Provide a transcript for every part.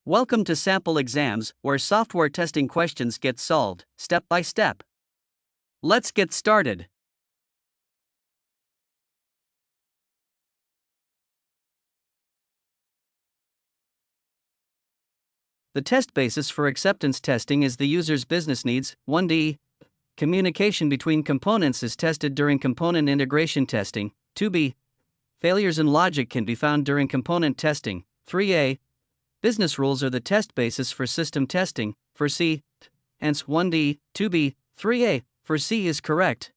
Welcome to Sample Exams, where software testing questions get solved, step by step. Let's get started. The test basis for acceptance testing is the user's business needs. 1D. Communication between components is tested during component integration testing. 2B. Failures in logic can be found during component testing. 3A. Business rules are the test basis for system testing. For C, hence 1D, 2B, 3A, for C is correct.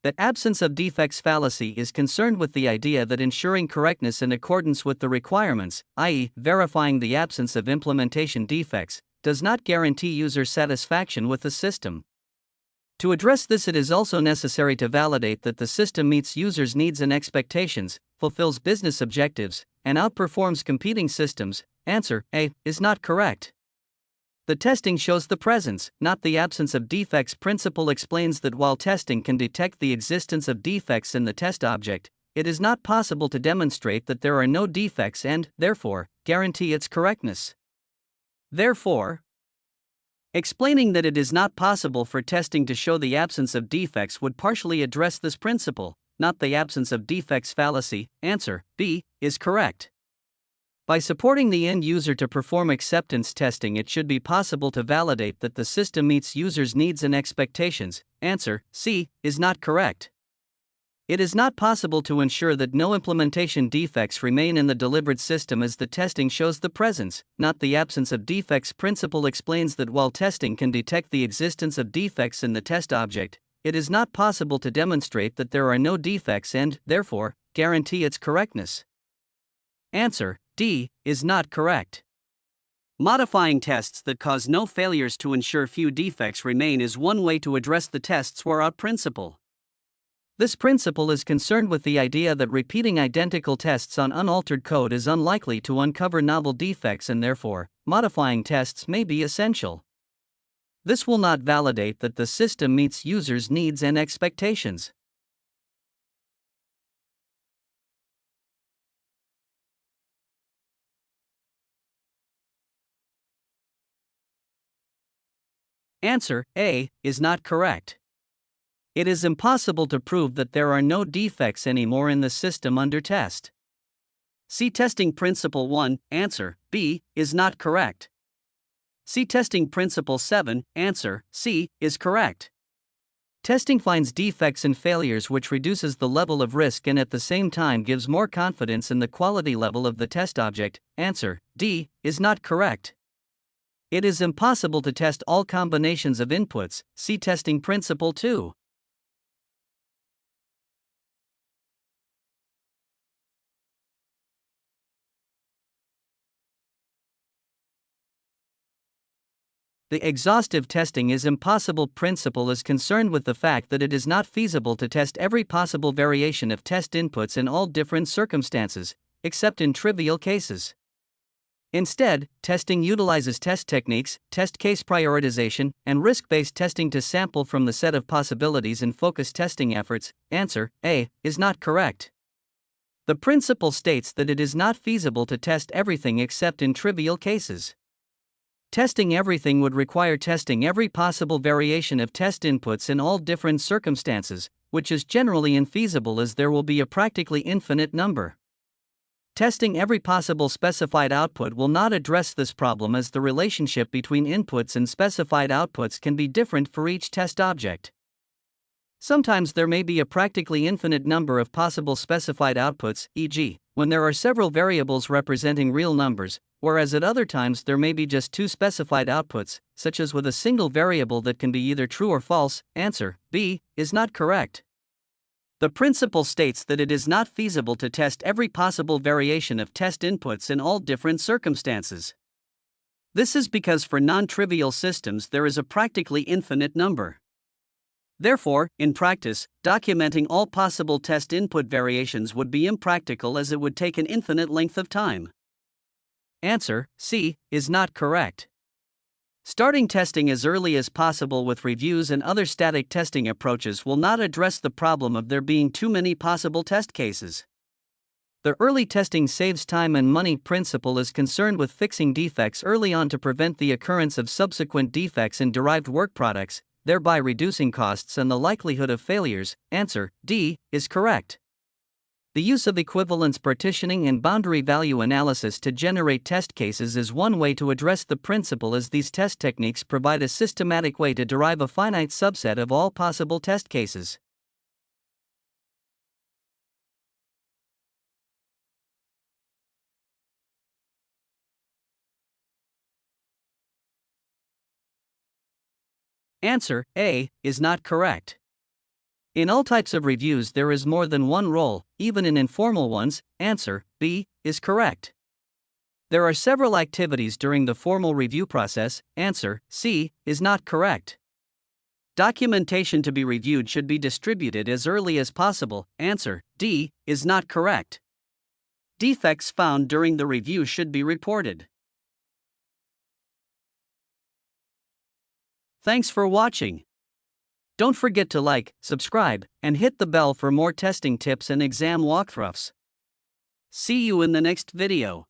The absence of defects fallacy is concerned with the idea that ensuring correctness in accordance with the requirements, i.e., verifying the absence of implementation defects, does not guarantee user satisfaction with the system. To address this, it is also necessary to validate that the system meets users' needs and expectations, fulfills business objectives, and outperforms competing systems. Answer A is not correct. The testing shows the presence, not the absence of defects. Principle explains that while testing can detect the existence of defects in the test object, it is not possible to demonstrate that there are no defects and, therefore, guarantee its correctness. Therefore, explaining that it is not possible for testing to show the absence of defects would partially address this principle, not the absence of defects fallacy. Answer B is correct. By supporting the end user to perform acceptance testing, it should be possible to validate that the system meets users' needs and expectations. Answer C is not correct. It is not possible to ensure that no implementation defects remain in the delivered system, as the testing shows the presence, not the absence of defects. Principle explains that while testing can detect the existence of defects in the test object, it is not possible to demonstrate that there are no defects and, therefore, guarantee its correctness. Answer D is not correct. Modifying tests that cause no failures to ensure few defects remain is one way to address the tests wore out principle. This principle is concerned with the idea that repeating identical tests on unaltered code is unlikely to uncover novel defects, and therefore, modifying tests may be essential. This will not validate that the system meets users' needs and expectations. Answer A is not correct. It is impossible to prove that there are no defects anymore in the system under test. See Testing Principle 1, Answer B is not correct. See Testing Principle 7, Answer C is correct. Testing finds defects and failures, which reduces the level of risk and at the same time gives more confidence in the quality level of the test object. Answer D is not correct. It is impossible to test all combinations of inputs. See Testing Principle 2. The exhaustive testing is impossible. Principle is concerned with the fact that it is not feasible to test every possible variation of test inputs in all different circumstances, except in trivial cases. Instead, testing utilizes test techniques, test case prioritization, and risk-based testing to sample from the set of possibilities and focus testing efforts. Answer A is not correct. The principle states that it is not feasible to test everything except in trivial cases. Testing everything would require testing every possible variation of test inputs in all different circumstances, which is generally infeasible as there will be a practically infinite number. Testing every possible specified output will not address this problem, as the relationship between inputs and specified outputs can be different for each test object. Sometimes there may be a practically infinite number of possible specified outputs, e.g., when there are several variables representing real numbers, whereas at other times there may be just two specified outputs, such as with a single variable that can be either true or false. Answer B is not correct. The principle states that it is not feasible to test every possible variation of test inputs in all different circumstances. This is because for non-trivial systems there is a practically infinite number. Therefore, in practice, documenting all possible test input variations would be impractical, as it would take an infinite length of time. Answer C is not correct. Starting testing as early as possible with reviews and other static testing approaches will not address the problem of there being too many possible test cases. The early testing saves time and money principle is concerned with fixing defects early on to prevent the occurrence of subsequent defects in derived work products, thereby reducing costs and the likelihood of failures. Answer D is correct. The use of equivalence partitioning and boundary value analysis to generate test cases is one way to address the principle, as these test techniques provide a systematic way to derive a finite subset of all possible test cases. Answer A is not correct. In all types of reviews, there is more than one role, even in informal ones. Answer B is correct. There are several activities during the formal review process. Answer C is not correct. Documentation to be reviewed should be distributed as early as possible. Answer D is not correct. Defects found during the review should be reported. Thanks for watching. Don't forget to like, subscribe, and hit the bell for more testing tips and exam walkthroughs. See you in the next video.